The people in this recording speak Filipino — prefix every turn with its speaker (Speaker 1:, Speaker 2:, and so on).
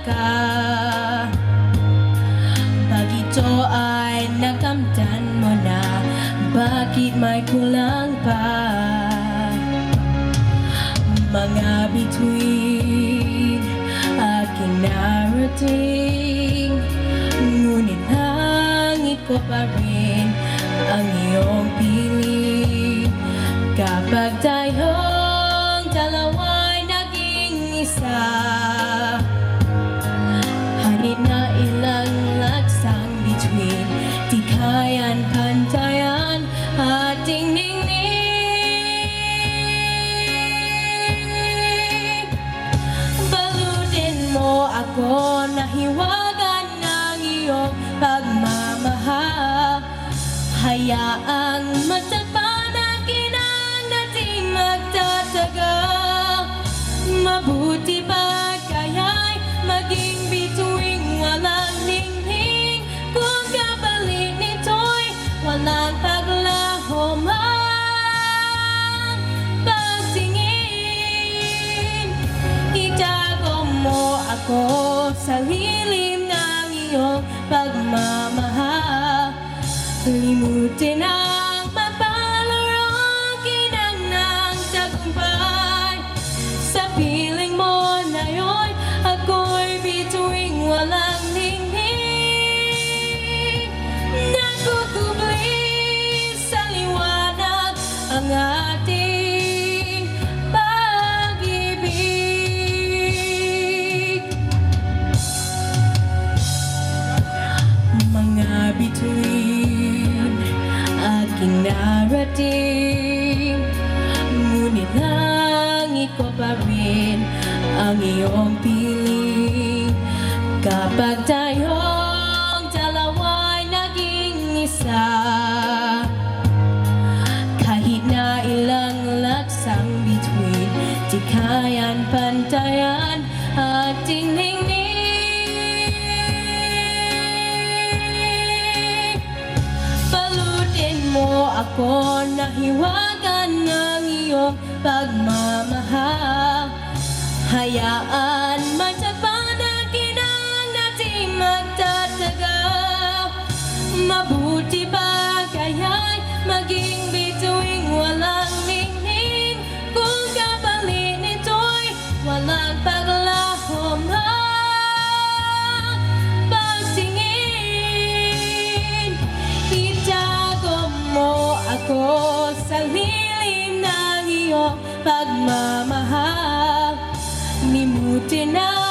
Speaker 1: ka. Pag ito ay nakamtan mo na, bakit may kulang pa? Mga bituin aking narating, ngunit hangit ko pa rin ang iyong piling. Kapag tayong dalawa'y naging isa, hanit na ilang laksang bituin, di kaya't pantayan ating ningning. Balutin mo ako na hiwagan ng iyong pagmamahal, hayaang matagpan ang kinang nating magtatagal. Mabuti pa kaya'y maging bituing walang ningning, kung kapalit nito'y walang paglaho man pagtingin. Itago mo ako sa lilim ng iyong pagmamahal, limutin ang mapalarong kinang ng tagumpay. Sa piling mo na yun, ako'y bituing walang ningning. Nagkukubli sa liwanag ang ating pag-ibig. Mga bituin aking narating, ngunit langit ko pa rin ang iyong piling. Kapag tayong dalawa'y naging isa, kahit na ilang laksang bituin, di kaya't pantayan ating ningning. Balutin mo ako na hiwagan ng iyong pagmamahal, hayaan matagpan ang kinang nating magtatagal. Mabuti pa kaya'y maging bituing walang ningning, kung kapalit nito'y walang paglaho man pagtingin. Itago mo ako sa lilim ng iyong pagmamahal, limutin na